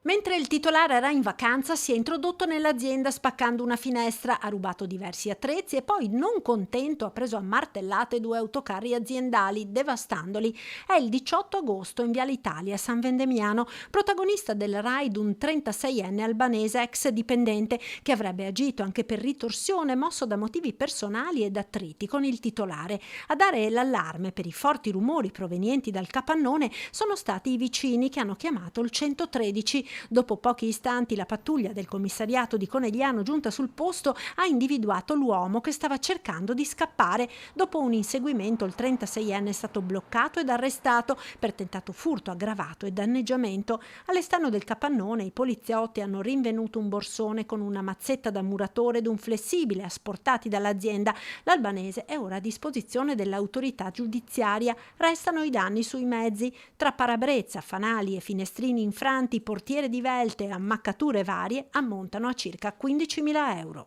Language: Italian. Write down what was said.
Mentre il titolare era in vacanza, si è introdotto nell'azienda spaccando una finestra, ha rubato diversi attrezzi e poi, non contento, ha preso a martellate due autocarri aziendali, devastandoli. È il 18 agosto in Viale Italia, San Vendemiano, protagonista del raid un 36enne albanese ex dipendente che avrebbe agito anche per ritorsione, mosso da motivi personali ed attriti con il titolare. A dare l'allarme per i forti rumori provenienti dal capannone sono stati i vicini, che hanno chiamato il 113. Dopo pochi istanti la pattuglia del commissariato di Conegliano, giunta sul posto, ha individuato l'uomo che stava cercando di scappare. Dopo un inseguimento il 36enne è stato bloccato ed arrestato per tentato furto aggravato e danneggiamento. All'esterno del capannone i poliziotti hanno rinvenuto un borsone con una mazzetta da muratore ed un flessibile asportati dall'azienda. L'albanese è ora a disposizione dell'autorità giudiziaria. Restano i danni sui mezzi. Tra parabrezza, fanali e finestrini infranti, portiere divelte e ammaccature varie ammontano a circa 15.000 euro.